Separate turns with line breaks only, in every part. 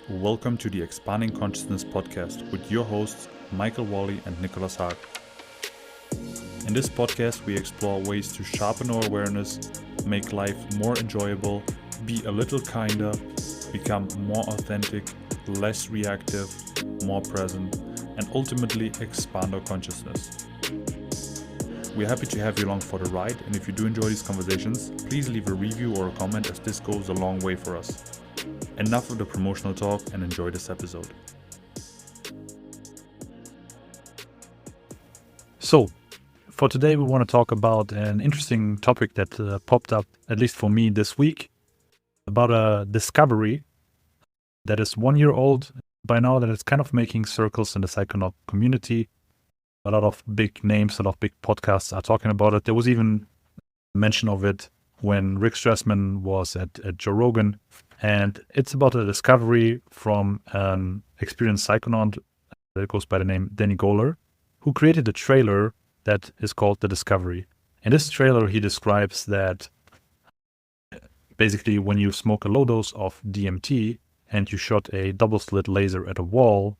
Welcome to the Expanding Consciousness podcast with your hosts, Michael Wally and Nicholas Haag. In this podcast, we explore ways to sharpen our awareness, make life more enjoyable, be a little kinder, become more authentic, less reactive, more present, and ultimately expand our consciousness. We're happy to have you along for the ride, and if you do enjoy these conversations, please leave a review or a comment, as this goes a long way for us. Enough of the promotional talk and enjoy this episode. So, for today we want to talk about an interesting topic that popped up, at least for me this week, about a discovery that is 1 year old by now, that is kind of making circles in the psychonaut community. A lot of big names, a lot of big podcasts are talking about it. There was even mention of it when Rick Strassman was at Joe Rogan. And it's about a discovery from an experienced psychonaut that goes by the name Danny Goler, who created a trailer that is called The Discovery. In this trailer, he describes that basically when you smoke a low dose of DMT and you shot a double-slit laser at a wall,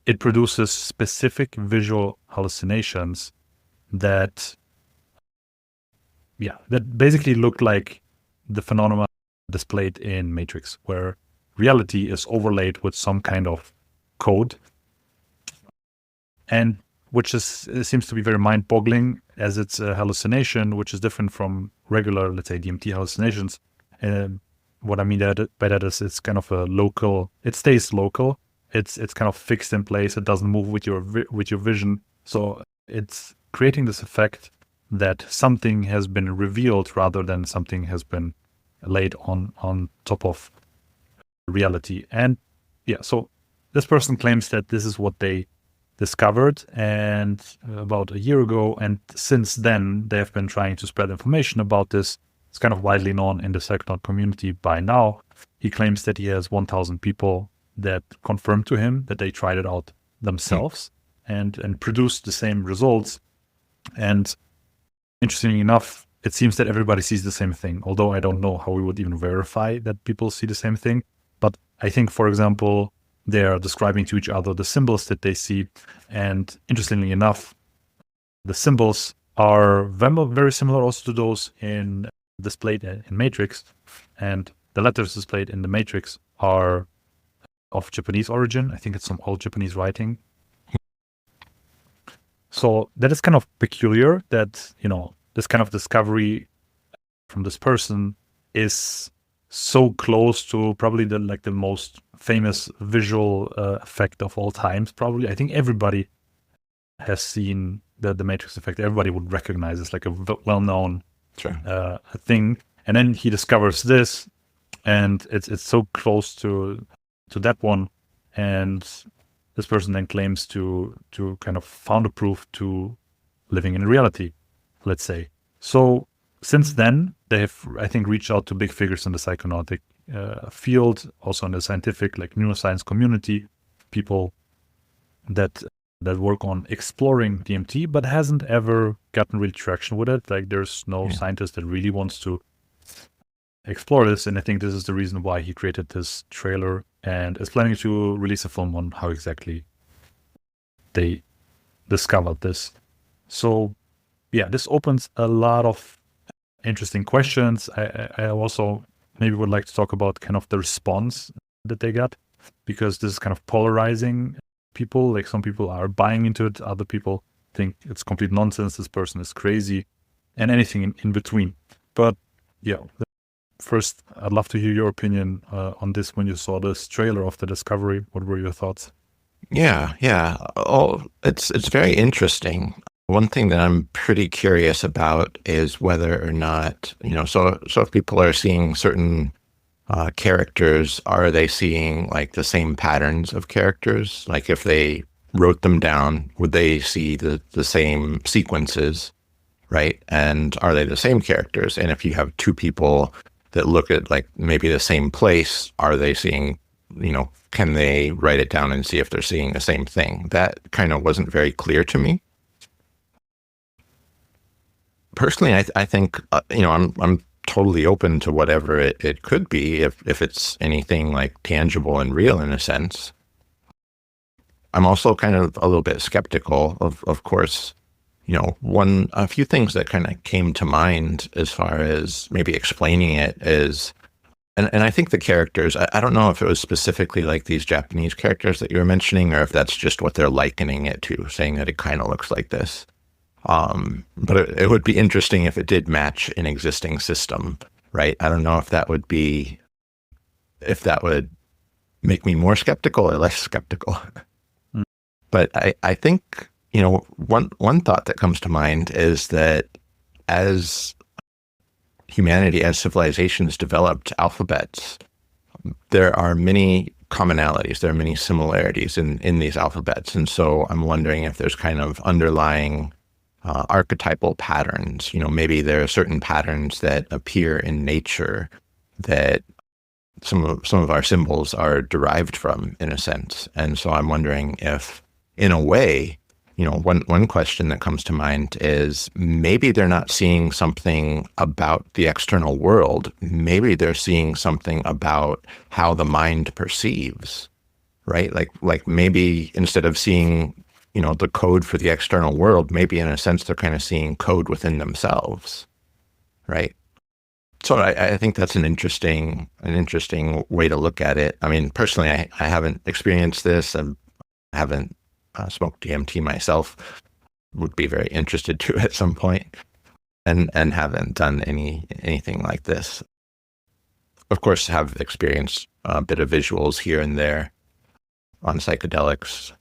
it produces specific visual hallucinations that basically look like the phenomena displayed in Matrix, where reality is overlaid with some kind of code, and which seems to be very mind-boggling, as it's a hallucination, which is different from regular, let's say, DMT hallucinations. What I mean by that is it's kind of a local. It stays local. It's kind of fixed in place. It doesn't move with your vision. So it's creating this effect that something has been revealed rather than something has been laid on top of reality. And so this person claims that this is what they discovered and about a year ago, and since then they have been trying to spread information about this. It's kind of widely known in the psychonaut community by now. He claims that he has 1,000 people that confirmed to him that they tried it out themselves and produced the same results. And interestingly enough, it seems that everybody sees the same thing, although I don't know how we would even verify that people see the same thing. But I think, for example, they're describing to each other the symbols that they see. And interestingly enough, the symbols are very similar also to those displayed in Matrix. And the letters displayed in the Matrix are of Japanese origin. I think it's some old Japanese writing. So that is kind of peculiar that, this kind of discovery from this person is so close to probably the most famous visual effect of all times. Probably, I think everybody has seen the Matrix effect. Everybody would recognize it's like a well-known thing. And then he discovers this, and it's so close to that one. And this person then claims to kind of found a proof to living in reality, let's say. So since then, they have, I think, reached out to big figures in the psychonautic field, also in the scientific, like neuroscience community, people that work on exploring DMT, but hasn't ever gotten real traction with it. Like there's no scientist that really wants to explore this. And I think this is the reason why he created this trailer and is planning to release a film on how exactly they discovered this. So this opens a lot of interesting questions. I also maybe would like to talk about kind of the response that they got, because this is kind of polarizing people. Like some people are buying into it, other people think it's complete nonsense, this person is crazy, and anything in between. But first, I'd love to hear your opinion on this. When you saw this trailer of The Discovery, what were your thoughts?
Yeah. Oh, it's very interesting. One thing that I'm pretty curious about is whether or not, so if people are seeing certain characters, are they seeing like the same patterns of characters? Like if they wrote them down, would they see the same sequences, right? And are they the same characters? And if you have two people that look at like maybe the same place, are they seeing, can they write it down and see if they're seeing the same thing? That kind of wasn't very clear to me. Personally, I think, I'm totally open to whatever it could be if it's anything like tangible and real in a sense. I'm also kind of a little bit skeptical of course, a few things that kind of came to mind as far as maybe explaining it is, and I think the characters, I don't know if it was specifically like these Japanese characters that you were mentioning, or if that's just what they're likening it to, saying that it kind of looks like this. But it would be interesting if it did match an existing system, right? I don't know if that would make me more skeptical or less skeptical.
Mm.
But I think, one thought that comes to mind is that as humanity, as civilizations developed alphabets, there are many commonalities, there are many similarities in these alphabets. And so I'm wondering if there's kind of underlying archetypal patterns. Maybe there are certain patterns that appear in nature that some of our symbols are derived from, in a sense. And so I'm wondering if, in a way, one question that comes to mind is maybe they're not seeing something about the external world. Maybe they're seeing something about how the mind perceives, right? Like maybe instead of seeing the code for the external world, maybe in a sense they're kind of seeing code within themselves, right? So I think that's an interesting way to look at it. I mean, personally, I haven't experienced this. I haven't smoked DMT myself. Would be very interested to at some point, and haven't done anything like this. Of course, have experienced a bit of visuals here and there on psychedelics.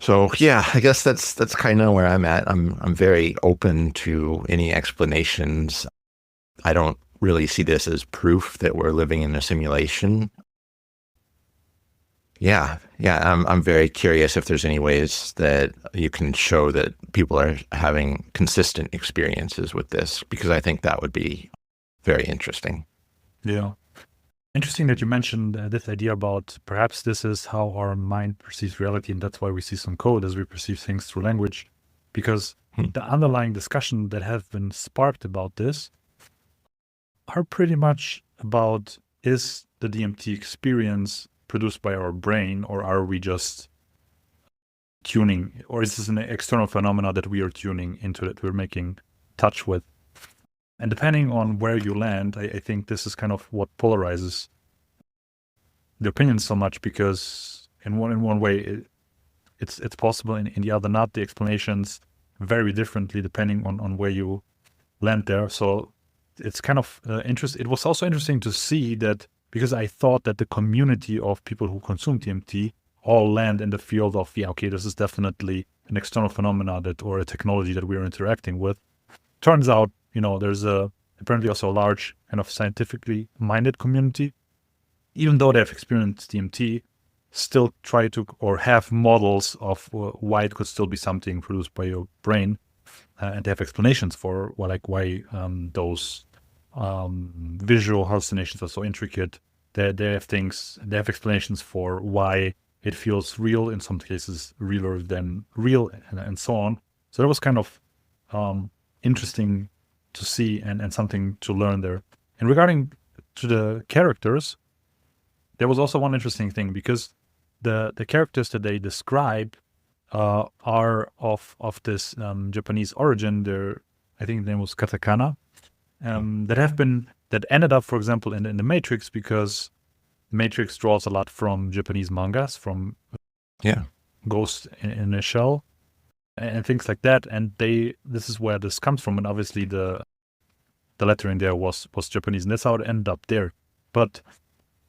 So yeah, I guess that's kind of where I'm at. I'm very open to any explanations. I don't really see this as proof that we're living in a simulation. Yeah. I'm very curious if there's any ways that you can show that people are having consistent experiences with this, because I think that would be very interesting.
Yeah. Interesting that you mentioned this idea about perhaps this is how our mind perceives reality, and that's why we see some code as we perceive things through language, because the underlying discussion that have been sparked about this are pretty much about, is the DMT experience produced by our brain, or are we just tuning, or is this an external phenomena that we are tuning into, that we're making touch with? And depending on where you land, I think this is kind of what polarizes the opinions so much, because in one way it's possible, in the other not. The explanations vary differently depending on where you land there. So it's kind of interesting. It was also interesting to see that, because I thought that the community of people who consume DMT all land in the field of, okay, this is definitely an external phenomena or a technology that we're interacting with. Turns out, there's apparently also a large kind of scientifically minded community, even though they have experienced DMT, still try to, or have models of why it could still be something produced by your brain, and they have explanations for why those visual hallucinations are so intricate. They have explanations for why it feels real, in some cases realer than real, and so on. So that was kind of interesting to see, and something to learn there. And regarding to the characters, there was also one interesting thing, because the characters that they describe are of this Japanese origin. I think the name was katakana, that ended up, for example, in the Matrix, because Matrix draws a lot from Japanese mangas, from Ghost in a Shell, and things like that. And this is where this comes from, and obviously the lettering there was Japanese, and that's how it ended up there. But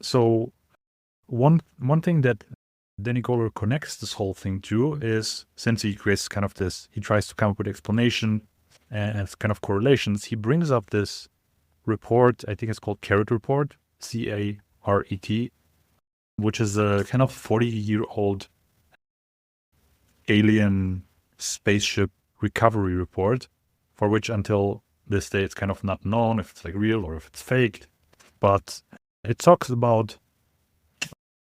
so one thing that Danny Goler connects this whole thing to is, since he creates kind of this, he tries to come up with explanation and kind of correlations, he brings up this report, I think it's called CARET report, CARET, which is a kind of 40-year-old alien spaceship recovery report, for which until this day it's kind of not known if it's like real or if it's faked. But it talks about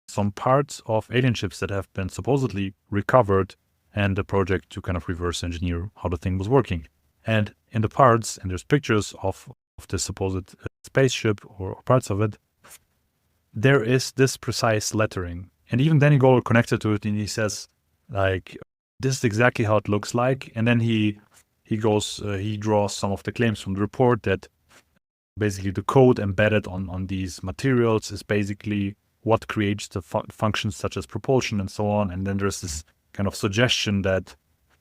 some parts of alien ships that have been supposedly recovered, and the project to kind of reverse engineer how the thing was working. And in the parts, and there's pictures of the supposed spaceship or parts of it, there is this precise lettering. And even Danny Goler connected to it, and he says, like, this is exactly how it looks like. And then he draws some of the claims from the report that basically the code embedded on these materials is basically what creates the functions such as propulsion and so on. And then there's this kind of suggestion that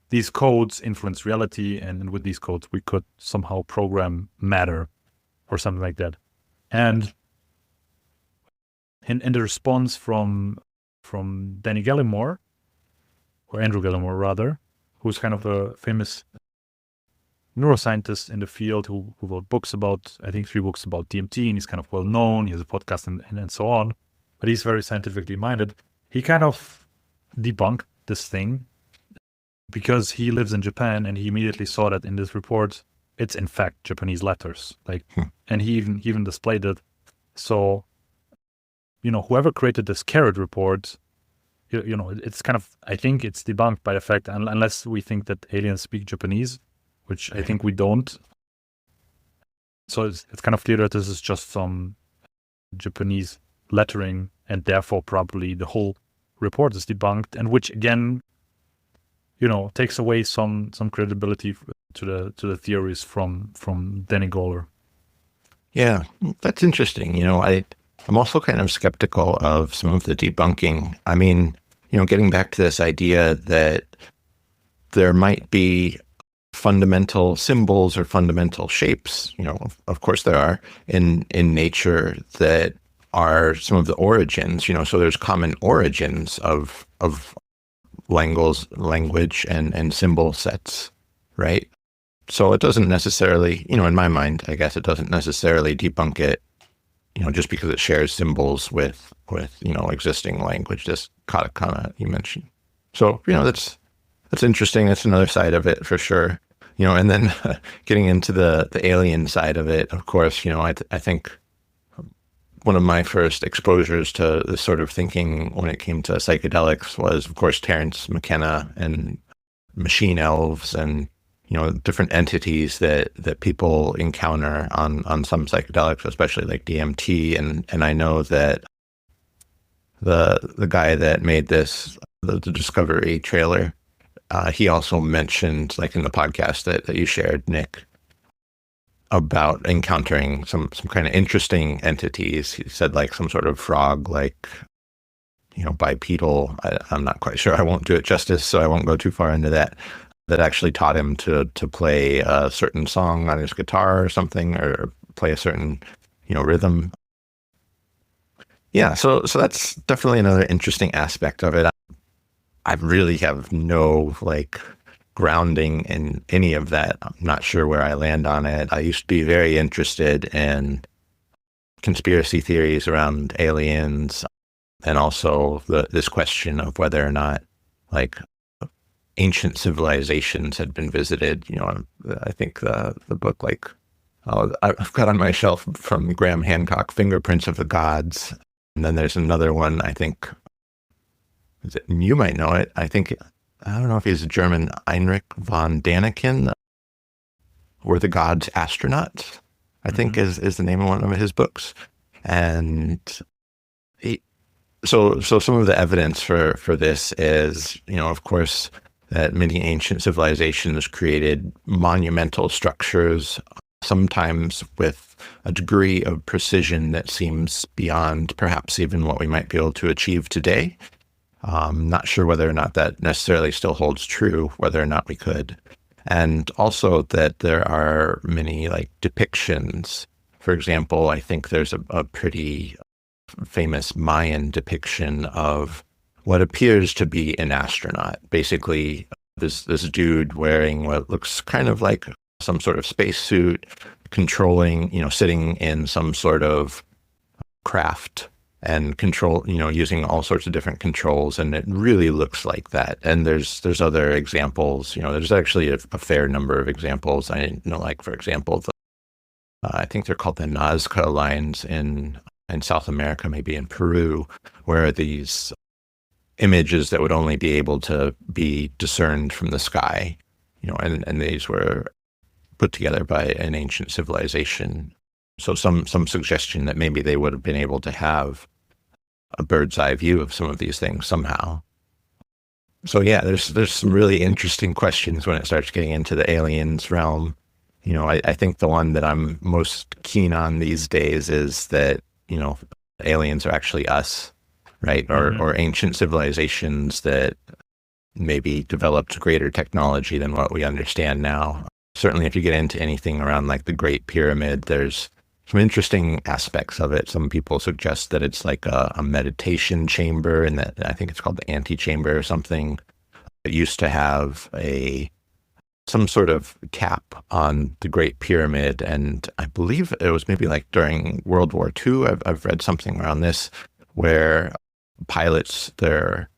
these codes influence reality, and with these codes we could somehow program matter or something like that. And in the response from Danny Gallimore, or Andrew Gallimore rather, who's kind of a famous neuroscientist in the field who wrote books about, I think 3 books about DMT, and he's kind of well known, he has a podcast and so on, but he's very scientifically minded. He kind of debunked this thing because he lives in Japan, and he immediately saw that in this report it's in fact Japanese letters, like, and he even displayed it. So, whoever created this carrot report, it's kind of, I think it's debunked by the fact, unless we think that aliens speak Japanese, which I think we don't. So it's kind of clear that this is just some Japanese lettering, and therefore probably the whole report is debunked, and which again, takes away some credibility to the theories from Danny Goler.
Yeah, that's interesting. I'm also kind of skeptical of some of the debunking. I mean, getting back to this idea that there might be fundamental symbols or fundamental shapes, of course there are in nature that are some of the origins, so there's common origins of language and symbol sets, right? So it doesn't necessarily, in my mind, I guess it doesn't necessarily debunk it, just because it shares symbols with existing language, this katakana you mentioned. So, that's interesting. That's another side of it for sure. And then getting into the alien side of it, of course, I think one of my first exposures to this sort of thinking when it came to psychedelics was, of course, Terence McKenna and machine elves and, different entities that people encounter on some psychedelics, especially like DMT. And I know that the guy that made this, the Discovery trailer, he also mentioned, like in the podcast that you shared, Nick, about encountering some kind of interesting entities. He said like some sort of frog, like, bipedal. I'm not quite sure. I won't do it justice, so I won't go too far into that. That actually taught him to play a certain song on his guitar or something, or play a certain, rhythm. Yeah, so that's definitely another interesting aspect of it. I really have no grounding in any of that. I'm not sure where I land on it. I used to be very interested in conspiracy theories around aliens, and also this question of whether or not ancient civilizations had been visited. I think the book I've got on my shelf from Graham Hancock, Fingerprints of the Gods. And then there's another one, I think, you might know it. I don't know if he's a German, Heinrich von Daniken, Were the Gods Astronauts, I think is the name of one of his books. And so some of the evidence for this is, of course, that many ancient civilizations created monumental structures, sometimes with a degree of precision that seems beyond perhaps even what we might be able to achieve today. Not sure whether or not that necessarily still holds true, whether or not we could. And also that there are many depictions. For example, I think there's a pretty famous Mayan depiction of what appears to be an astronaut. Basically, this dude wearing what looks kind of like some sort of spacesuit, controlling, sitting in some sort of craft and control, using all sorts of different controls, and it really looks like that. And there's other examples. There's actually a fair number of examples. I know, for example, I think they're called the Nazca lines in South America, maybe in Peru, where these images that would only be able to be discerned from the sky, and these were put together by an ancient civilization. So some suggestion that maybe they would have been able to have a bird's eye view of some of these things somehow. So yeah, there's some really interesting questions when it starts getting into the aliens realm. I think the one that I'm most keen on these days is that, aliens are actually us, right? Or ancient civilizations that maybe developed greater technology than what we understand now. Certainly if you get into anything around like the Great Pyramid, there's some interesting aspects of it. Some people suggest that it's like a meditation chamber, and that I think it's called the antechamber or something. It used to have some sort of cap on the Great Pyramid, and I believe it was maybe like during World War II. I've read something around this where pilots, their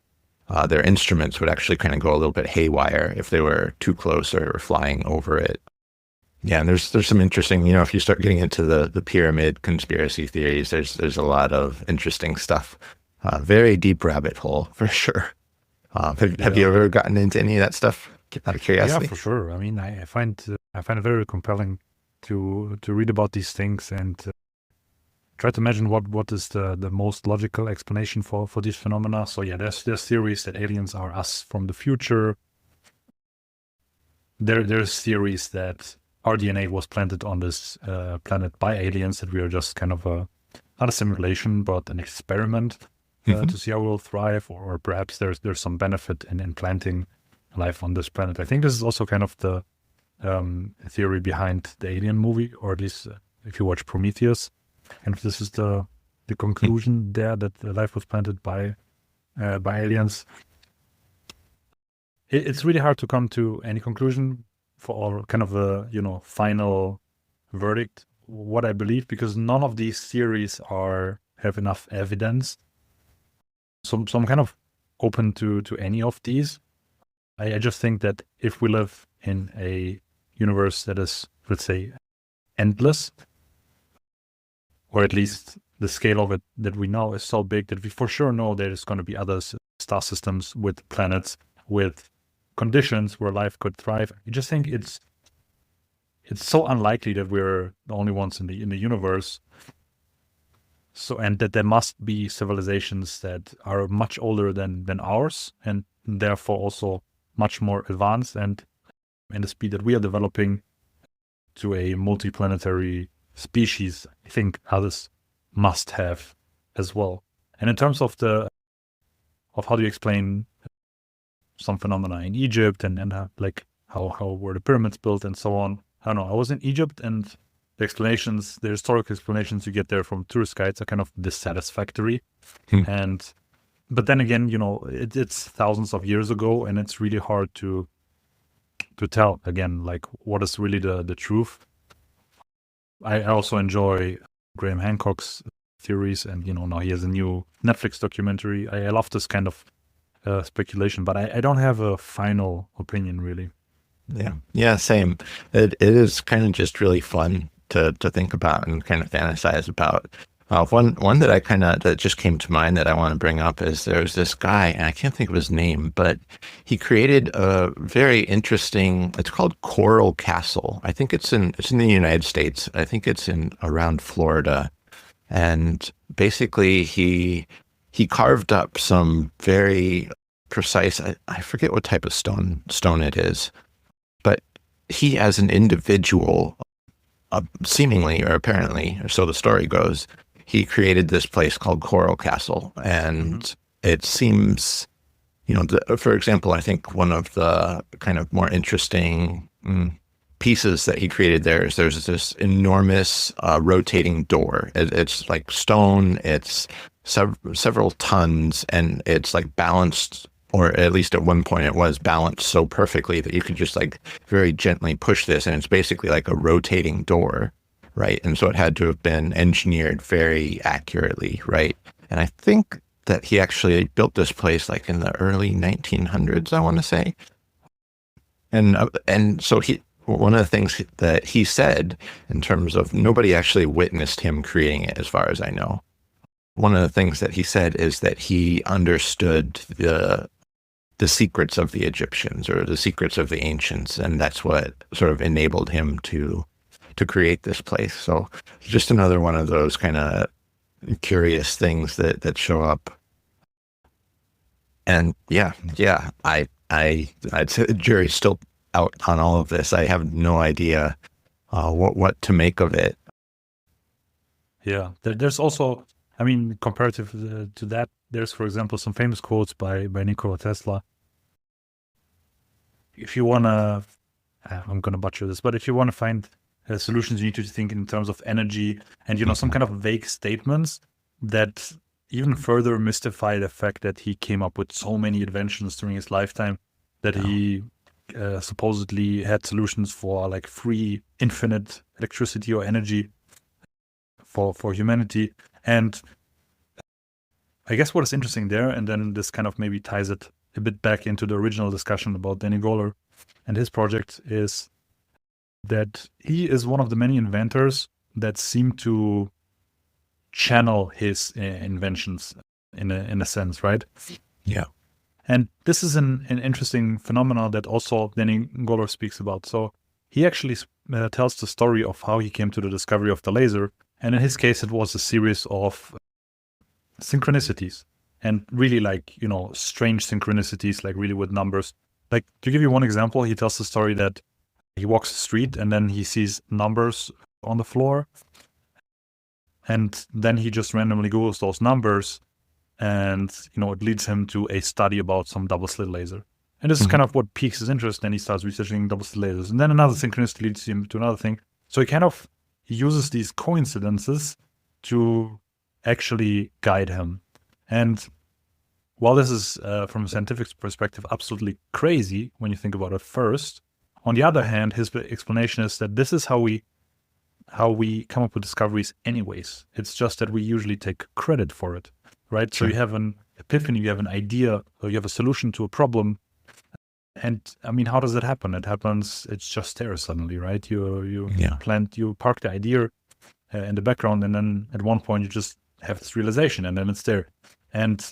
instruments would actually kind of go a little bit haywire if they were too close or were flying over it. Yeah, and there's some interesting, if you start getting into the pyramid conspiracy theories, there's a lot of interesting stuff. Very deep rabbit hole for sure. Have you ever gotten into any of that stuff out of curiosity?
Yeah, for sure. I mean, I find it very compelling to read about these things and try to imagine what is the most logical explanation for these phenomena. So yeah, there's theories that aliens are us from the future. There's theories that our DNA was planted on this planet by aliens, that we are just kind of not a simulation, but an experiment to see how we'll thrive, or perhaps there's some benefit in planting life on this planet. I think this is also kind of the theory behind the Alien movie, or at least if you watch Prometheus, and if this is the conclusion there, that the life was planted by aliens. It's really hard to come to any conclusion for kind of a final verdict, what I believe, because none of these theories have enough evidence. So I'm kind of open to any of these. I just think that if we live in a universe that is, let's say, endless, or at least the scale of it that we know is so big that we for sure know there's going to be other star systems with planets, with conditions where life could thrive. I just think it's so unlikely that we're the only ones in the universe. So, and that there must be civilizations that are much older than ours, and therefore also much more advanced, and in the speed that we are developing to a multiplanetary species, I think others must have as well. And in terms of how do you explain some phenomena in Egypt and like how were the pyramids built and so on. I don't know. I was in Egypt, and the historical explanations you get there from tourist guides are kind of dissatisfactory. But then again, it's thousands of years ago, and it's really hard to tell again, like what is really the truth. I also enjoy Graham Hancock's theories, and now he has a new Netflix documentary. I love this kind of speculation, but I don't have a final opinion really.
Yeah, same. It is kind of just really fun to think about and kind of fantasize about. One that just came to mind that I want to bring up is there's this guy, and I can't think of his name, but he created a very interesting, it's called Coral Castle. I think it's in the United States. I think it's around Florida. And basically he carved up some very precise, I forget what type of stone it is, but he as an individual, seemingly or apparently, or so the story goes, he created this place called Coral Castle. And it seems, for example, I think one of the kind of more interesting pieces that he created there's this enormous rotating door. It's like stone, it's several tons, and it's like balanced, or at least at one point it was balanced so perfectly that you could just like very gently push this, and it's basically like a rotating door. Right. And so it had to have been engineered very accurately. Right. And I think that he actually built this place like in the early 1900s, I want to say. And so one of the things that he said, in terms of, nobody actually witnessed him creating it, as far as I know. One of the things that he said is that he understood the secrets of the Egyptians or the secrets of the ancients, and that's what sort of enabled him to create this place. So just another one of those kind of curious things that show up. And I'd say the jury's still out on all of this. I have no idea what to make of it.
Yeah, there's also, I mean, comparative to that, there's, for example, some famous quotes by Nikola Tesla. If you want to, I'm going to butcher this, but if you want to find solutions, you need to think in terms of energy and, you know, some kind of vague statements that even further mystify the fact that he came up with so many inventions during his lifetime, that he supposedly had solutions for like free, infinite electricity or energy for humanity. And I guess what is interesting there, and then this kind of maybe ties it a bit back into the original discussion about Danny Goler and his project, is that he is one of the many inventors that seem to channel his inventions in a sense, right?
Yeah.
And this is an interesting phenomenon that also Danny Goler speaks about. So he actually tells the story of how he came to the discovery of the laser. And in his case, it was a series of synchronicities, and really like, you know, strange synchronicities, like really with numbers. Like, to give you one example, he tells the story that he walks the street and then he sees numbers on the floor. And then he just randomly Googles those numbers, and, you know, it leads him to a study about some double-slit laser. And this is kind of what piques his interest. Then he starts researching double-slit lasers. And then another synchronicity leads him to another thing. So he kind of uses these coincidences to actually guide him. And while this is, from a scientific perspective, absolutely crazy when you think about it first, on the other hand, his explanation is that this is how we come up with discoveries anyways. It's just that we usually take credit for it, right? Sure. So you have an epiphany, you have an idea, or you have a solution to a problem. And I mean, how does that happen? It happens, it's just there suddenly, right? You park the idea in the background, and then at one point you just have this realization, and then it's there. And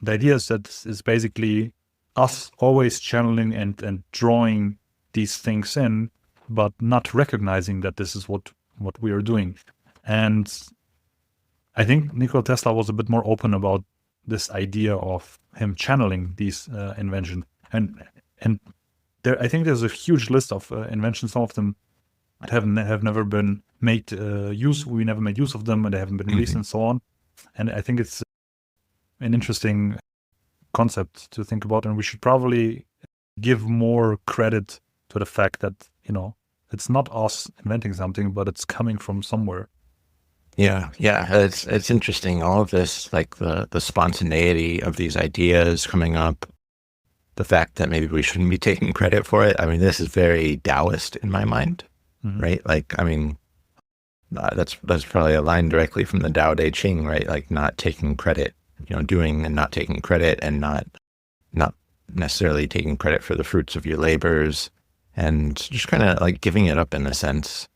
the idea is that is basically us always channeling and drawing these things in, but not recognizing that this is what we are doing. And I think Nikola Tesla was a bit more open about this idea of him channeling these inventions. And there, I think there's a huge list of inventions. Some of them have never been made use. We never made use of them, and they haven't been released, and so on. And I think it's an interesting concept to think about, and we should probably give more credit to the fact that, you know, it's not us inventing something, but it's coming from somewhere.
Yeah. It's interesting. All of this, like the spontaneity of these ideas coming up, the fact that maybe we shouldn't be taking credit for it. I mean, this is very Taoist in my mind, right? Like, I mean, that's probably a line directly from the Tao Te Ching, right? Like not taking credit, you know, doing and not taking credit, and not necessarily taking credit for the fruits of your labors, and just kind of like giving it up in a sense.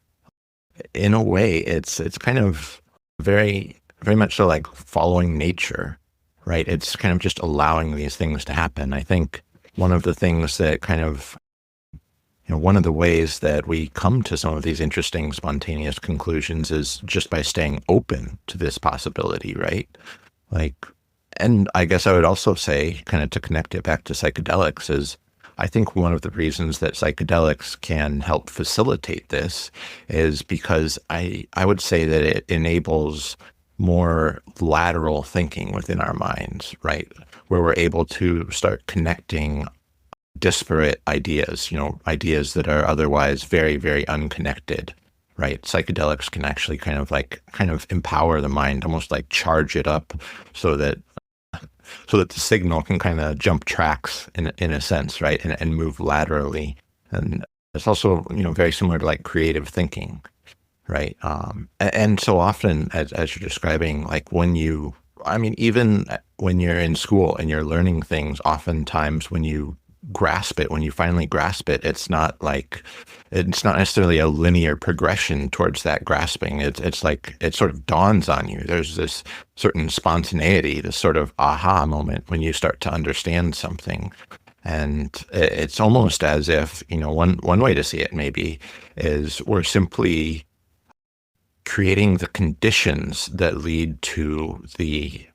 In a way, it's kind of very, very much so like following nature, right? It's kind of just allowing these things to happen. I think one of the things that kind of, you know, one of the ways that we come to some of these interesting spontaneous conclusions is just by staying open to this possibility, right? Like, and I guess I would also say, kind of to connect it back to psychedelics, is I think one of the reasons that psychedelics can help facilitate this is because I would say that it enables more lateral thinking within our minds, right? Where we're able to start connecting disparate ideas, you know, ideas that are otherwise very, very unconnected, right? Psychedelics can actually kind of empower the mind, almost like charge it up so that the signal can kind of jump tracks in a sense, right? And move laterally. And it's also, you know, very similar to like creative thinking, right? And so often, as you're describing, like even when you're in school and you're learning things, oftentimes when you finally grasp it, it's not necessarily a linear progression towards that grasping. It's like, it sort of dawns on you. There's this certain spontaneity, this sort of aha moment when you start to understand something. And it's almost as if, one way to see it maybe is we're simply creating the conditions that lead to the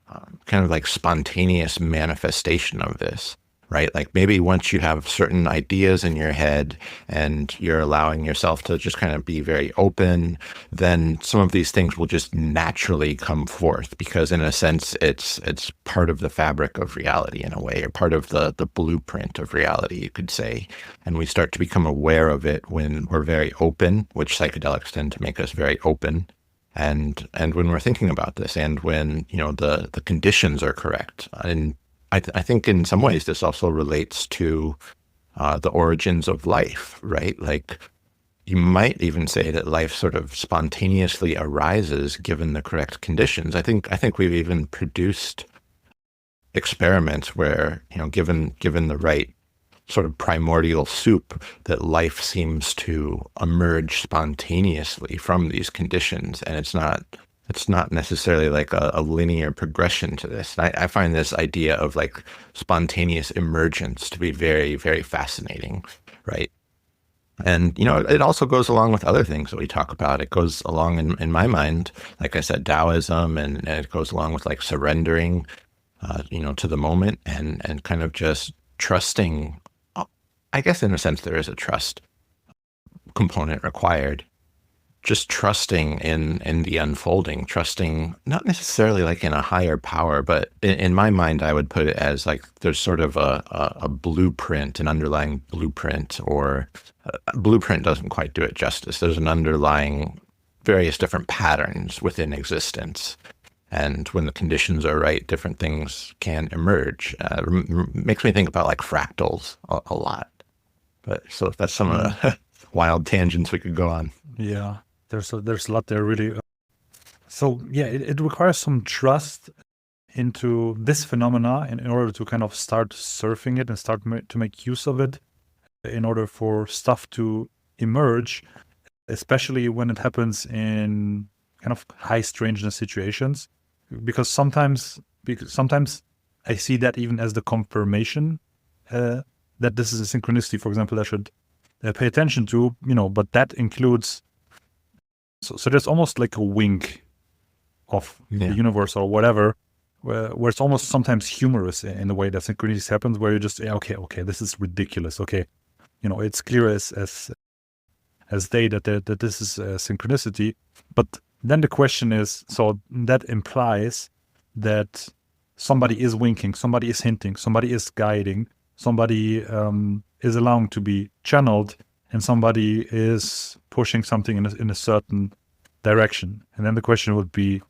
kind of like spontaneous manifestation of this, right? Like maybe once you have certain ideas in your head and you're allowing yourself to just kind of be very open, then some of these things will just naturally come forth because in a sense, it's part of the fabric of reality in a way, or part of the blueprint of reality, you could say. And we start to become aware of it when we're very open, which psychedelics tend to make us very open. And when we're thinking about this, and when the conditions are correct, and I think in some ways this also relates to the origins of life, right? Like you might even say that life sort of spontaneously arises given the correct conditions. I think we've even produced experiments where given the right sort of primordial soup, that life seems to emerge spontaneously from these conditions, and it's not necessarily like a linear progression to this. And I find this idea of like spontaneous emergence to be very, very fascinating, right? And it also goes along with other things that we talk about. It goes along in my mind, like I said, Taoism, and it goes along with like surrendering, to the moment, and kind of just trusting. I guess in a sense there is a trust component required. Just trusting in the unfolding, trusting not necessarily like in a higher power, but in my mind I would put it as like there's sort of a blueprint, an underlying blueprint, or blueprint doesn't quite do it justice. There's an underlying various different patterns within existence. And when the conditions are right, different things can emerge. Makes me think about like fractals a lot. But so that's some of the wild tangents we could go on.
Yeah, there's a lot there really. So yeah, it requires some trust into this phenomena in order to kind of start surfing it and start to make use of it in order for stuff to emerge, especially when it happens in kind of high strangeness situations. Because sometimes I see that even as the confirmation that this is a synchronicity, for example, I should pay attention to, but that includes, so there's almost like a wink of the universe or whatever, where it's almost sometimes humorous in the way that synchronicities happens, where you just, okay, this is ridiculous. Okay, it's clear as day that this is a synchronicity. But then the question is, so that implies that somebody is winking, somebody is hinting, somebody is guiding, somebody is allowing to be channeled, and somebody is pushing something in a certain direction. And then the question would be,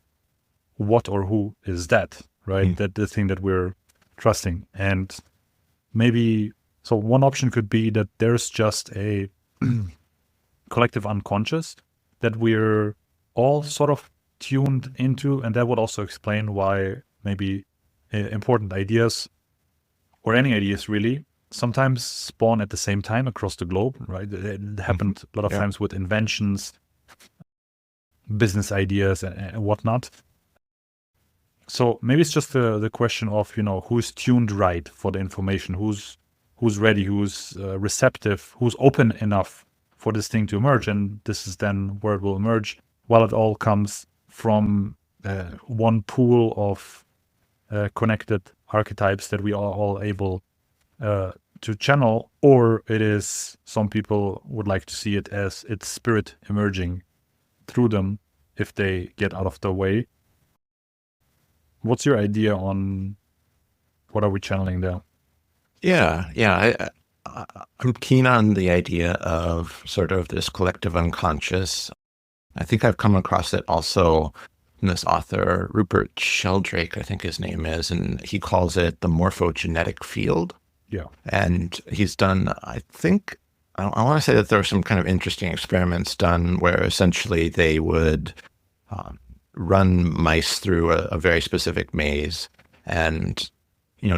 what or who is that, right? That the thing that we're trusting. And maybe, so one option could be that there's just a collective unconscious that we're all sort of tuned into, and that would also explain why maybe important ideas, or any ideas really, sometimes spawn at the same time across the globe, right? It happened a lot of times with inventions, business ideas, and whatnot. So maybe it's just the question of, who's tuned right for the information, who's ready, who's receptive, who's open enough for this thing to emerge. And this is then where it will emerge, while it all comes from one pool of connected archetypes that we are all able to channel, or it is, some people would like to see it as its spirit emerging through them if they get out of the way. What's your idea on what are we channeling there?
Yeah. I'm keen on the idea of sort of this collective unconscious. I think I've come across it also in this author, Rupert Sheldrake, I think his name is, and he calls it the morphogenetic field.
Yeah.
And he's done, I want to say that there are some kind of interesting experiments done where essentially they would run mice through a very specific maze and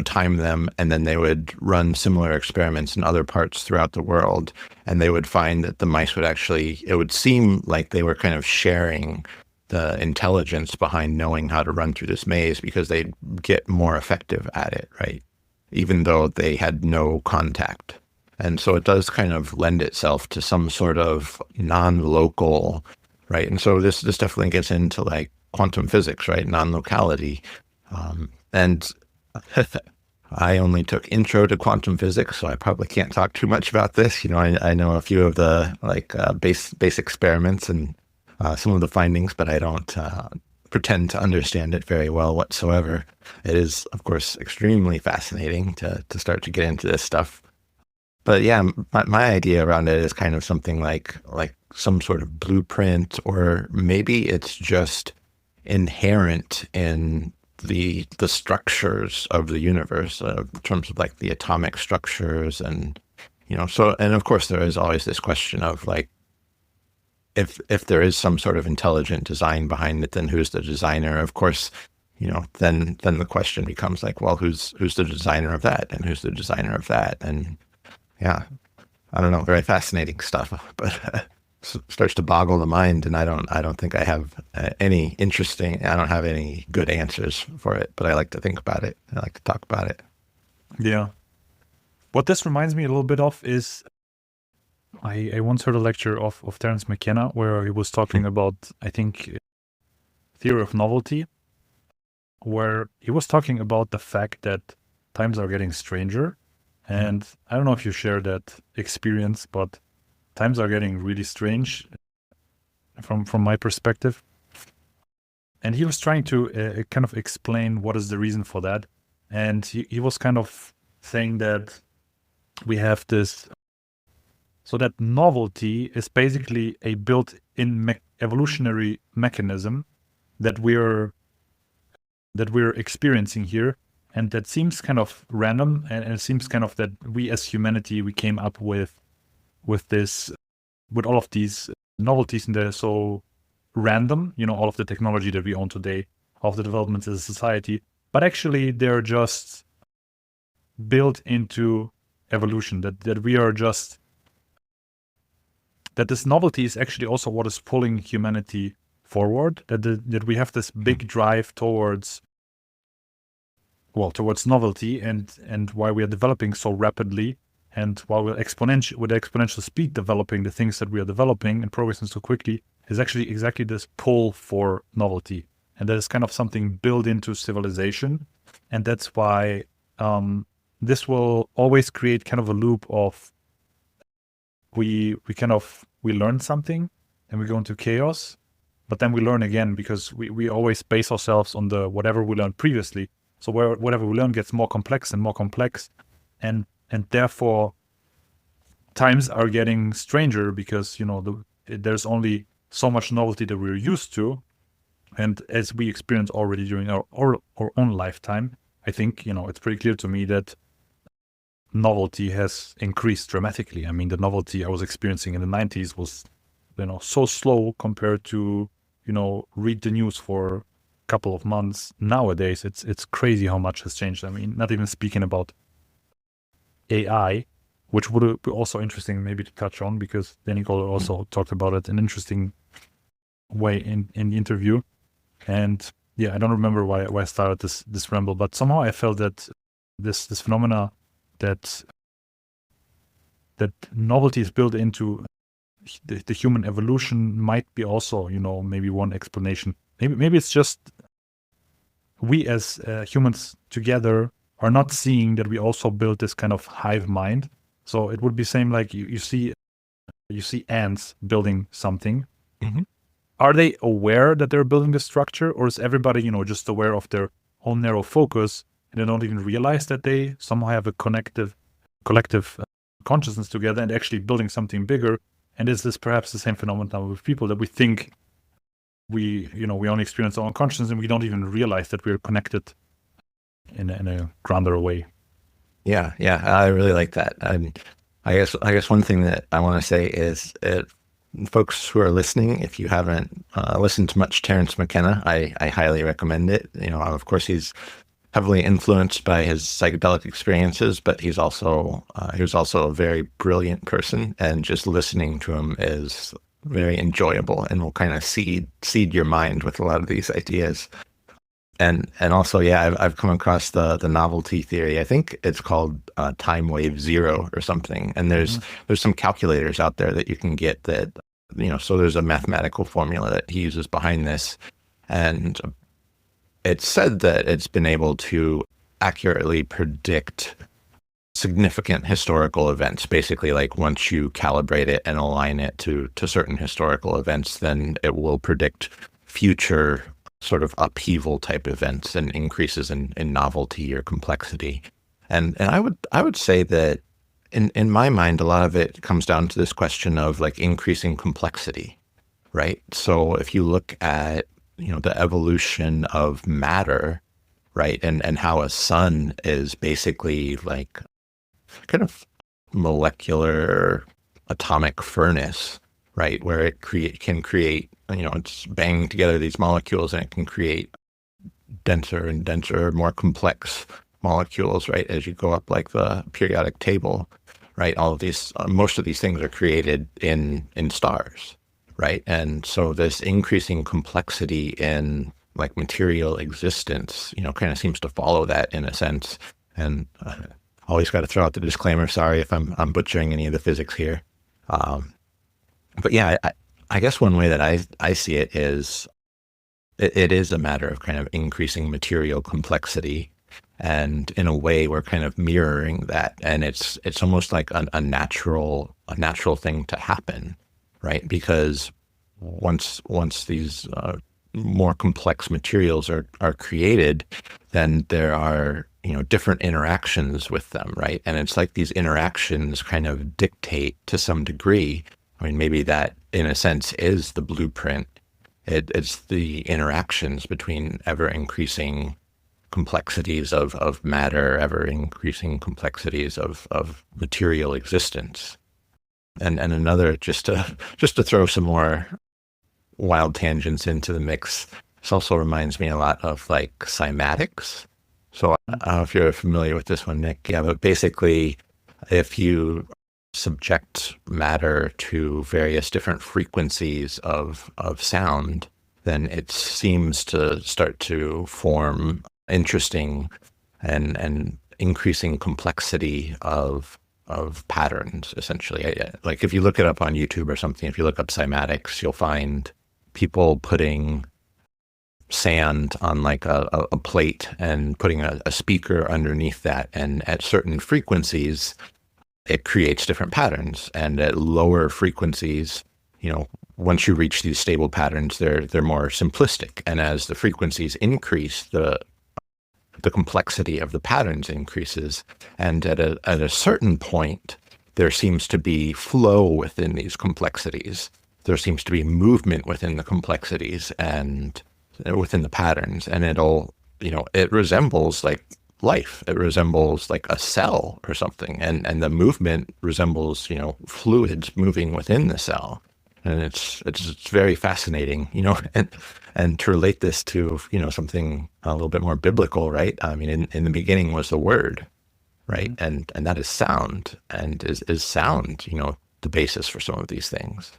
time them, and then they would run similar experiments in other parts throughout the world, and they would find that the mice would actually, it would seem like they were kind of sharing the intelligence behind knowing how to run through this maze because they'd get more effective at it, right? even though they had no contact. And so it does kind of lend itself to some sort of non-local, right? And so this definitely gets into like quantum physics, right? Non-locality. And I only took intro to quantum physics, so I probably can't talk too much about this. I know a few of the base experiments and some of the findings, but I don't pretend to understand it very well whatsoever. It is, of course, extremely fascinating to start to get into this stuff. But yeah, my idea around it is kind of something like some sort of blueprint, or maybe it's just inherent in the structures of the universe, in terms of like the atomic structures, and and of course there is always this question of like, if there is some sort of intelligent design behind it, then who's the designer? Of course, then the question becomes like, well, who's the designer of that, and who's the designer of that? And yeah, I don't know, very fascinating stuff, but starts to boggle the mind, and I don't think I have any good answers for it, but I like to think about it. I like to talk about it.
Yeah. What this reminds me a little bit of is I once heard a lecture of Terence McKenna where he was talking about, I think, theory of novelty, where he was talking about the fact that times are getting stranger. And I don't know if you share that experience, but times are getting really strange from my perspective. And he was trying to kind of explain what is the reason for that. And he was kind of saying that we have this, so that novelty is basically a built-in evolutionary mechanism that we're experiencing here. And that seems kind of random, and it seems kind of that we as humanity, we came up with all of these novelties, and they're so random, all of the technology that we own today, all of the developments as a society, but actually they're just built into evolution, that we are just, that this novelty is actually also what is pulling humanity forward, that we have this big drive towards novelty, and why we are developing so rapidly, and while we're with exponential speed developing the things that we are developing and progressing so quickly, is actually exactly this pull for novelty. And that is kind of something built into civilization. And that's why this will always create kind of a loop of we learn something and we go into chaos, but then we learn again, because we always base ourselves on the whatever we learned previously. So whatever we learn gets more complex and more complex, and therefore times are getting stranger, because there's only so much novelty that we're used to, and as we experience already during our own lifetime, I think it's pretty clear to me that novelty has increased dramatically. I mean, the novelty I was experiencing in the 90s was so slow compared to read the news for couple of months. Nowadays it's crazy how much has changed. I mean, not even speaking about AI, which would be also interesting maybe to touch on, because Danny Goler also talked about it in an interesting way in the interview. And yeah, I don't remember why I started this ramble, but somehow I felt that this phenomena that novelty is built into the human evolution might be also maybe one explanation. Maybe it's just we as humans together are not seeing that we also build this kind of hive mind. So it would be same like you see ants building something.
Mm-hmm.
Are they aware that they're building the structure, or is everybody just aware of their own narrow focus, and they don't even realize that they somehow have a collective consciousness together and actually building something bigger? And is this perhaps the same phenomenon with people, that we think we only experience our own consciousness, and we don't even realize that we're connected in a grander way?
Yeah, I really like that. I guess one thing that I want to say is, folks who are listening, if you haven't listened to much Terence McKenna, I highly recommend it. Of course, he's heavily influenced by his psychedelic experiences, but he was also a very brilliant person, and just listening to him is very enjoyable and will kind of seed your mind with a lot of these ideas. And also, yeah, I've come across the novelty theory. I think it's called time wave zero or something. And
Mhm.
there's some calculators out there that you can get that, so there's a mathematical formula that he uses behind this. And it's said that it's been able to accurately predict significant historical events. Basically, like once you calibrate it and align it to certain historical events, then it will predict future sort of upheaval type events and increases in novelty or complexity. And I would say that in my mind, a lot of it comes down to this question of like increasing complexity, right? So if you look at, the evolution of matter, right, and how a sun is basically like kind of molecular atomic furnace, right, where it can create, it's banging together these molecules and it can create denser and denser, more complex molecules, right, as you go up like the periodic table, right? All of these, most of these things are created in stars, right? And so this increasing complexity in like material existence, kind of seems to follow that in a sense. And always got to throw out the disclaimer. Sorry if I'm butchering any of the physics here. Um, but yeah, I guess one way that I see it is it is a matter of kind of increasing material complexity, and in a way we're kind of mirroring that, and it's almost like a natural thing to happen, right? Because once these more complex materials are created, then there are, different interactions with them, right? And it's like these interactions kind of dictate to some degree. I mean, maybe that in a sense is the blueprint. It's the interactions between ever increasing complexities of matter, ever increasing complexities of material existence. And another, just to throw some more wild tangents into the mix, this also reminds me a lot of like cymatics. So I don't know if you're familiar with this one, Nick. Yeah, but basically, if you subject matter to various different frequencies of sound, then it seems to start to form interesting and increasing complexity of patterns, essentially. Like if you look it up on YouTube or something, if you look up cymatics, you'll find people putting sand on like a plate and putting a speaker underneath that. And at certain frequencies, it creates different patterns. And at lower frequencies, once you reach these stable patterns, they're more simplistic. And as the frequencies increase, the complexity of the patterns increases. And at a certain point, there seems to be flow within these complexities. There seems to be movement within the complexities and within the patterns. And it resembles like life. It resembles like a cell or something. And the movement resembles, fluids moving within the cell. And it's very fascinating, and to relate this to, something a little bit more biblical, right? I mean, in the beginning was the word, right?
Mhm.
And that is sound, and is sound, the basis for some of these things.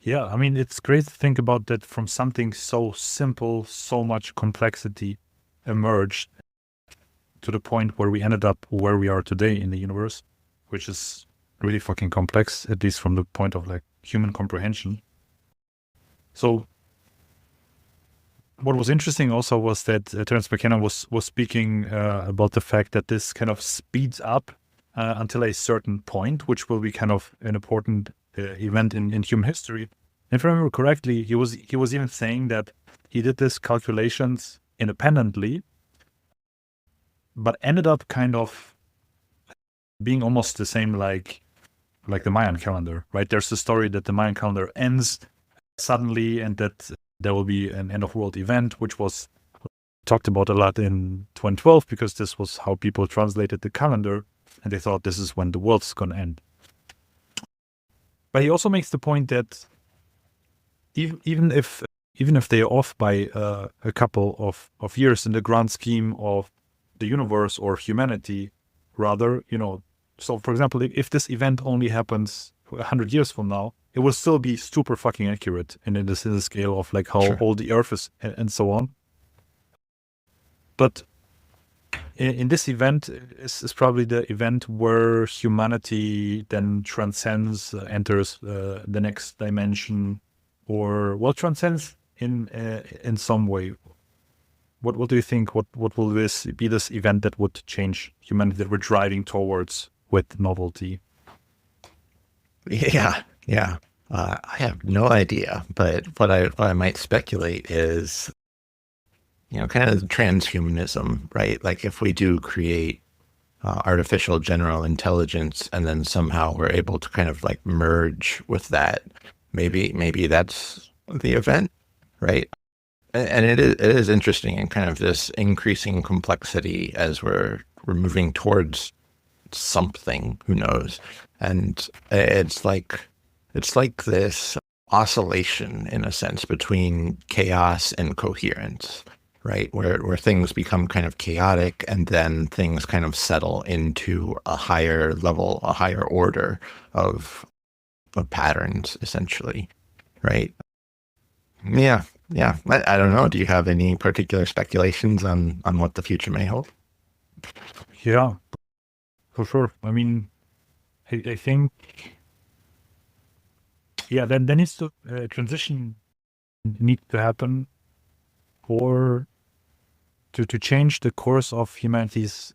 Yeah, I mean, it's great to think about that from something so simple, so much complexity emerged to the point where we ended up where we are today in the universe, which is really fucking complex, at least from the point of like human comprehension. So what was interesting also was that Terence McKenna was speaking about the fact that this kind of speeds up until a certain point, which will be kind of an important event in human history. And if I remember correctly, he was even saying that he did this calculations independently, but ended up kind of being almost the same like the Mayan calendar, right? There's the story that the Mayan calendar ends suddenly and that there will be an end of world event, which was talked about a lot in 2012 because this was how people translated the calendar and they thought this is when the world's going to end. But he also makes the point that even if they're off by a couple of years in the grand scheme of the universe or humanity, rather, so for example, if this event only happens 100 years from now, it will still be super fucking accurate in the scale of like how
Sure.
old the Earth is and so on. But in this event is probably the event where humanity then transcends, enters the next dimension, or well, transcends in some way. What do you think? What will this be? This event that would change humanity that we're driving towards with novelty?
Yeah, yeah. I have no idea, but what I might speculate is, kind of transhumanism, right? Like if we do create artificial general intelligence, and then somehow we're able to kind of like merge with that, maybe that's the event, right? And it is interesting in kind of this increasing complexity as we're moving towards something, who knows? And it's like this oscillation in a sense between chaos and coherence, right? Where things become kind of chaotic and then things kind of settle into a higher level, a higher order of patterns, essentially, right? Yeah, yeah. I don't know. Do you have any particular speculations on what the future may hold?
Yeah, for sure. I mean, I think, yeah, then there needs to transition need to happen for to change the course of humanity's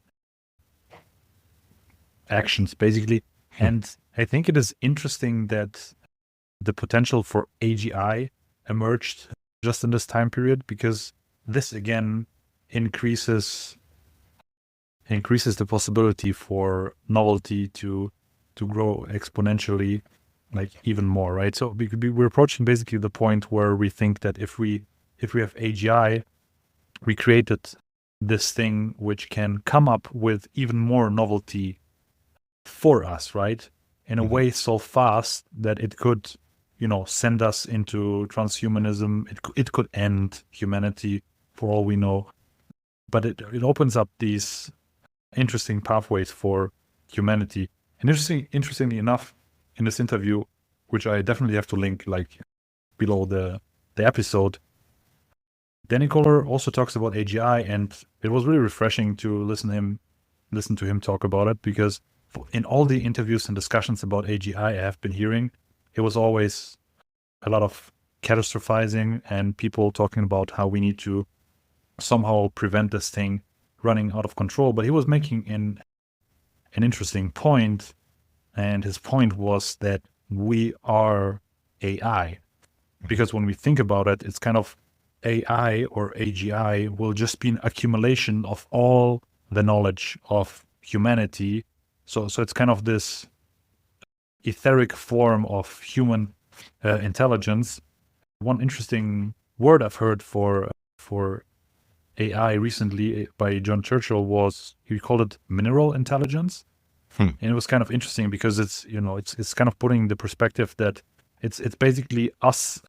actions, basically. And I think it is interesting that the potential for AGI emerged just in this time period, because this again increases the possibility for novelty to grow exponentially, like even more, right? So we're approaching basically the point where we think that if we have AGI, we created this thing which can come up with even more novelty for us, right? In a way so fast that it could, send us into transhumanism. It could end humanity for all we know. But it opens up these interesting pathways for humanity. And interestingly enough, in this interview, which I definitely have to link like below the episode, Danny Goler also talks about AGI, and it was really refreshing to listen to him talk about it, because in all the interviews and discussions about AGI I have been hearing, it was always a lot of catastrophizing and people talking about how we need to somehow prevent this thing running out of control. But he was making an interesting point, and his point was that we are AI. Because when we think about it, it's kind of AI or AGI will just be an accumulation of all the knowledge of humanity. So it's kind of this etheric form of human intelligence. One interesting word I've heard for AI recently by John Churchill was, he called it mineral intelligence. And it was kind of interesting because it's kind of putting the perspective that it's basically us,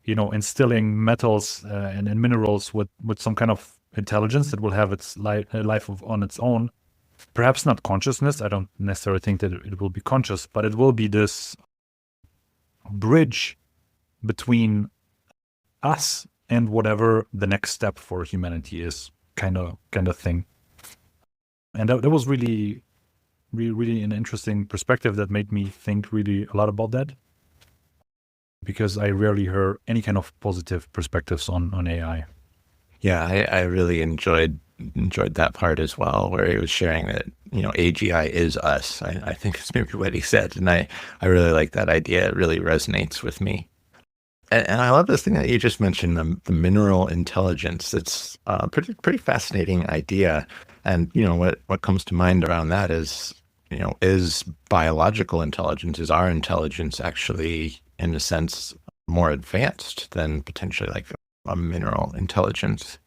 instilling metals and minerals with some kind of intelligence that will have its life on its own. Perhaps not consciousness. I don't necessarily think that it will be conscious, but it will be this bridge between us and whatever the next step for humanity is, kind of thing. And that was really, really, really an interesting perspective that made me think really a lot about that, because I rarely hear any kind of positive perspectives on AI.
Yeah, I really enjoyed that part as well, where he was sharing that, AGI is us. I think it's maybe what he said. And I really like that idea. It really resonates with me. And I love this thing that you just mentioned, the mineral intelligence. It's a pretty fascinating idea. And, what comes to mind around that is, is biological intelligence, is our intelligence actually, in a sense, more advanced than potentially like a mineral intelligence?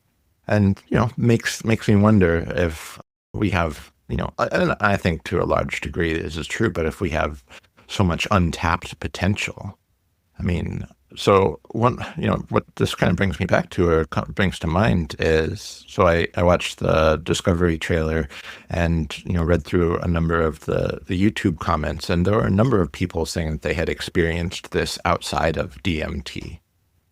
And, makes me wonder if we have, and I think to a large degree this is true, but if we have so much untapped potential, I mean, so what this kind of brings me back to, or brings to mind, is, so I watched the Discovery trailer and, read through a number of the YouTube comments, and there were a number of people saying that they had experienced this outside of DMT,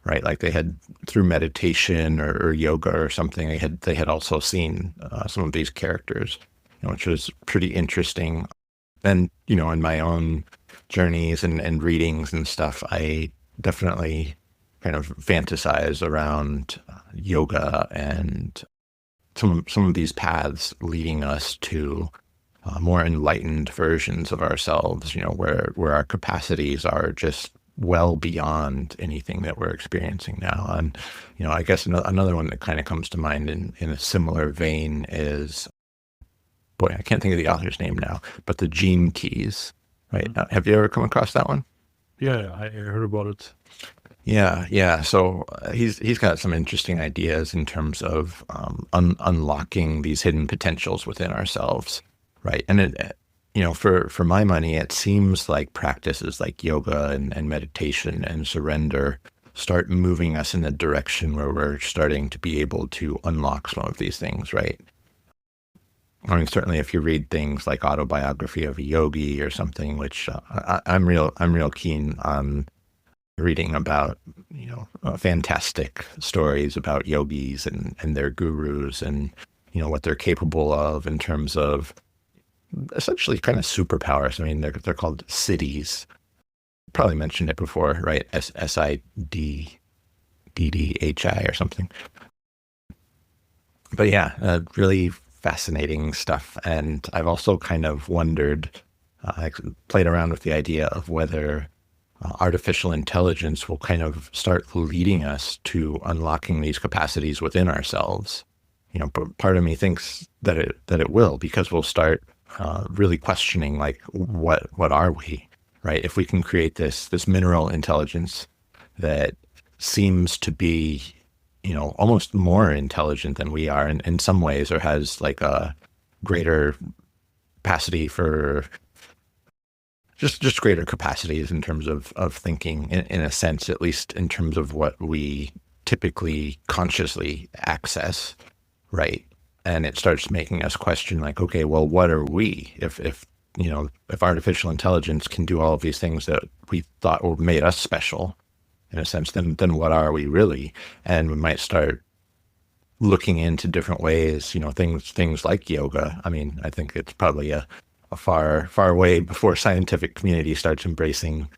right? Like they had through meditation or yoga or something, they had also seen some of these characters, which was pretty interesting. And in my own journeys and readings and stuff, I definitely kind of fantasize around yoga and some of these paths leading us to more enlightened versions of ourselves, where our capacities are just well beyond anything that we're experiencing now. And, I guess another one that kind of comes to mind in a similar vein is, boy, I can't think of the author's name now, but the Gene Keys, right? Have you ever come across that one?
Yeah, I heard about it.
Yeah, yeah. So he's got some interesting ideas in terms of unlocking these hidden potentials within ourselves, right? And for my money, it seems like practices like yoga and meditation and surrender start moving us in the direction where we're starting to be able to unlock some of these things, right? I mean, certainly if you read things like Autobiography of a Yogi or something, which I'm real keen on reading about, fantastic stories about yogis and their gurus and, what they're capable of in terms of essentially kind of superpowers. I mean, they're called cities. Probably mentioned it before, right? SIDDDHI or something. But yeah, really fascinating stuff. And I've also kind of wondered, I played around with the idea of whether artificial intelligence will kind of start leading us to unlocking these capacities within ourselves. But part of me thinks that it will, because we'll start really questioning, like, what are we, right? If we can create this mineral intelligence that seems to be, almost more intelligent than we are in some ways, or has like a greater capacity for just greater capacities in terms of thinking, in a sense, at least in terms of what we typically consciously access, right? And it starts making us question, like, okay, well, what are we? If artificial intelligence can do all of these things that we thought were made us special, in a sense, then what are we really? And we might start looking into different ways, things like yoga. I mean, I think it's probably a far way before scientific community starts embracing,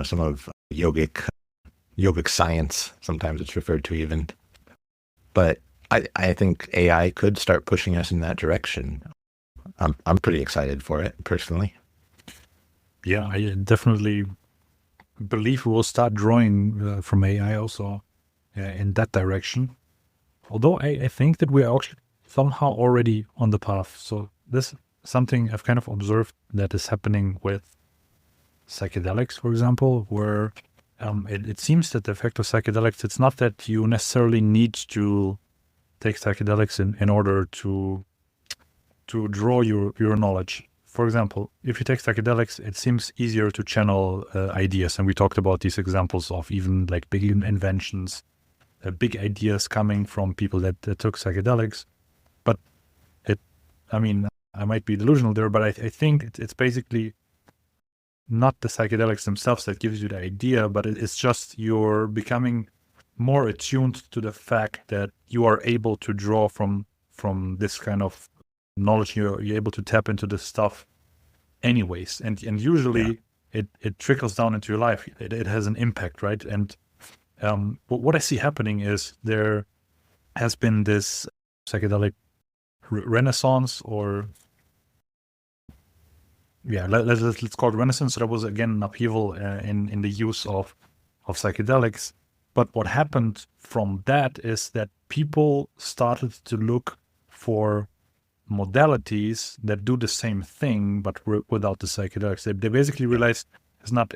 some of yogic science. Sometimes it's referred to even. But I think AI could start pushing us in that direction. I'm pretty excited for it personally.
Yeah, I definitely believe we will start drawing from AI also in that direction. Although I think that we are actually somehow already on the path. So this is something I've kind of observed that is happening with psychedelics, for example, where it seems that the effect of psychedelics, it's not that you necessarily need to take psychedelics in order to draw your knowledge. For example, if you take psychedelics, it seems easier to channel ideas. And we talked about these examples of even like big inventions, big ideas coming from people that took psychedelics. But I might be delusional there, but I think it's basically not the psychedelics themselves that gives you the idea, but it's just you're becoming more attuned to the fact that you are able to draw from this kind of knowledge. You're able to tap into this stuff anyways, and usually it trickles down into your life. It has an impact, right? And what I see happening is there has been this psychedelic renaissance, or let's call it renaissance. So there was again an upheaval in the use of psychedelics. But what happened from that is that people started to look for modalities that do the same thing, but without the psychedelics. They basically realized it's not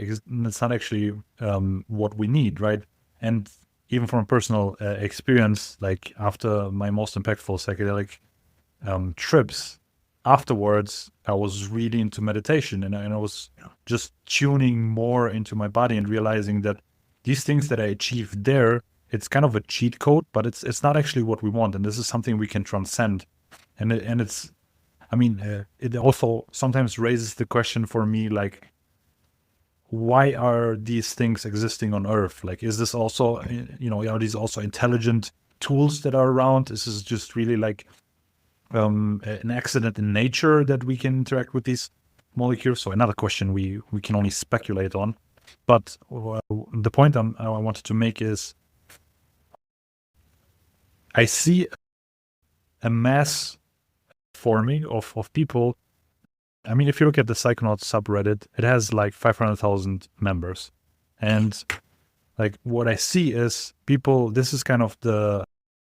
actually what we need, right? And even from a personal experience, like after my most impactful psychedelic trips, afterwards I was really into meditation, and I was just tuning more into my body and realizing that these things that I achieved there, it's kind of a cheat code, but it's not actually what we want, and this is something we can transcend. And it's, I mean, it also sometimes raises the question for me, like, why are these things existing on Earth? Like, is this also, are these also intelligent tools that are around? Is this just really like an accident in nature that we can interact with these molecules? So another question we can only speculate on. But the point I wanted to make is I see a mass forming of people. I mean, if you look at the Psychonaut subreddit, it has like 500,000 members. And like what I see is people, this is kind of the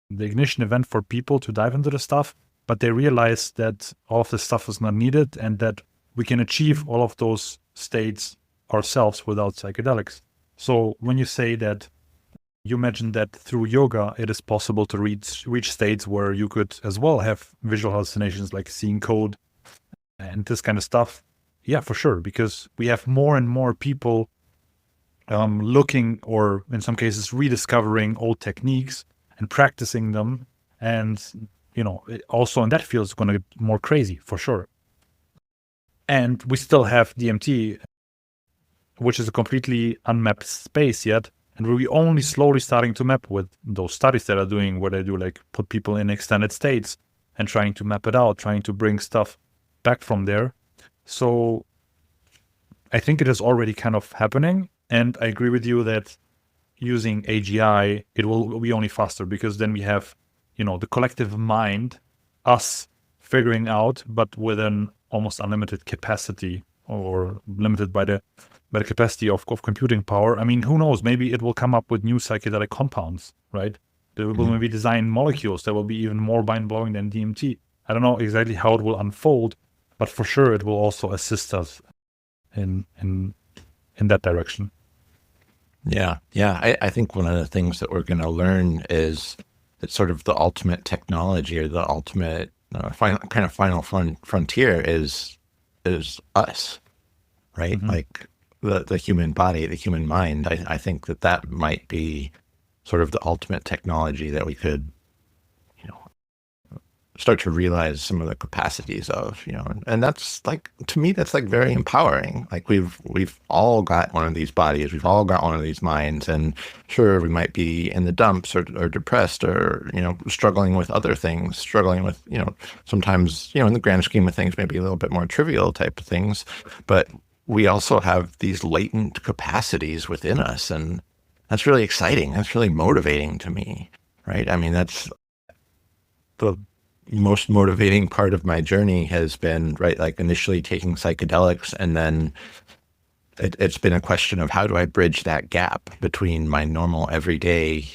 ignition event for people to dive into the stuff, but they realize that all of this stuff is not needed and that we can achieve all of those states ourselves without psychedelics. So when you say that, you mentioned that through yoga, it is possible to reach states where you could as well have visual hallucinations, like seeing code and this kind of stuff. Yeah, for sure, because we have more and more people looking, or in some cases rediscovering old techniques and practicing them. And, also in that field, it's going to get more crazy for sure. And we still have DMT, which is a completely unmapped space yet. And we're only slowly starting to map with those studies that are doing, where they do like put people in extended states and trying to map it out, trying to bring stuff back from there. So I think it is already kind of happening. And I agree with you that using AGI, it will be only faster, because then we have, the collective mind, us figuring out, but with an almost unlimited capacity, or limited by the capacity of computing power. I mean, who knows? Maybe it will come up with new psychedelic compounds, right? They will maybe design molecules that will be even more mind-blowing than DMT. I don't know exactly how it will unfold, but for sure it will also assist us in that direction.
Yeah. I think one of the things that we're going to learn is that sort of the ultimate technology, or the ultimate final frontier is us, right?
Mm-hmm.
Like the human body, the human mind. I think that might be sort of the ultimate technology that we could, start to realize some of the capacities of, and that's like, to me, that's like very empowering. Like we've all got one of these bodies, we've all got one of these minds, and sure, we might be in the dumps, or depressed, or, struggling with other things, struggling with, sometimes, in the grand scheme of things, maybe a little bit more trivial type of things, but we also have these latent capacities within us. And that's really exciting. That's really motivating to me, right? I mean, that's the most motivating part of my journey has been, right, like initially taking psychedelics, and then it's been a question of how do I bridge that gap between my normal everyday,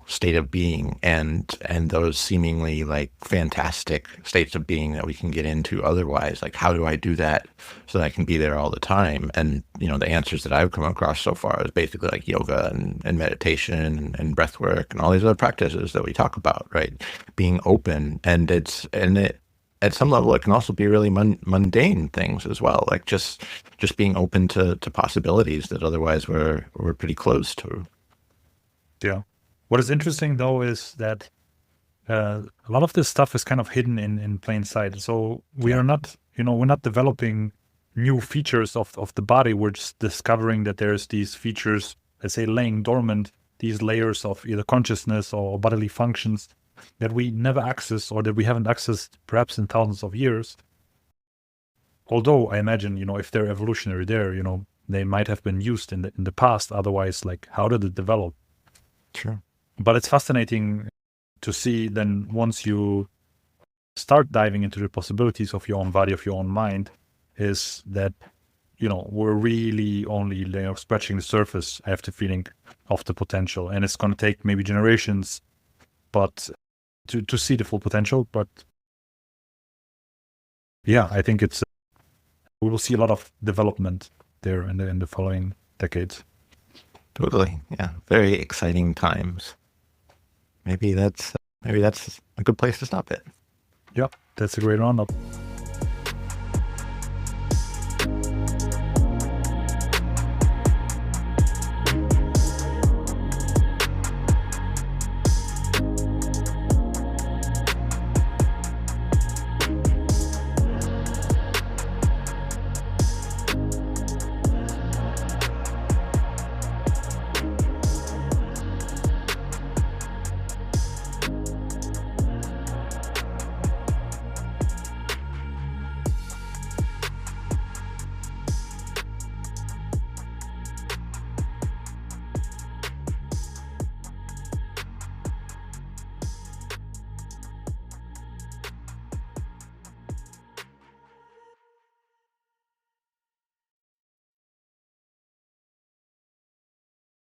state of being and those seemingly like fantastic states of being that we can get into otherwise. Like, how do I do that so that I can be there all the time? And, the answers that I've come across so far is basically like yoga and meditation and breath work and all these other practices that we talk about, right? Being open. And at some level, it can also be really mundane things as well, like just being open to possibilities that otherwise we're pretty close to.
Yeah. What is interesting though is that a lot of this stuff is kind of hidden in plain sight. So we are not, we're not developing new features of the body. We're just discovering that there's these features, let's say, laying dormant, these layers of either consciousness or bodily functions that we never access, or that we haven't accessed perhaps in thousands of years. Although I imagine, if they're evolutionary there, they might have been used in the past. Otherwise, like, how did it develop?
Sure.
But it's fascinating to see then, once you start diving into the possibilities of your own body, of your own mind, is that, we're really only scratching the surface, I have the feeling, of the potential. And it's going to take maybe generations, but to see the full potential. But yeah, I think we will see a lot of development there in the following decades.
Totally. Yeah. Very exciting times. Maybe that's a good place to stop it.
Yeah, that's a great roundup.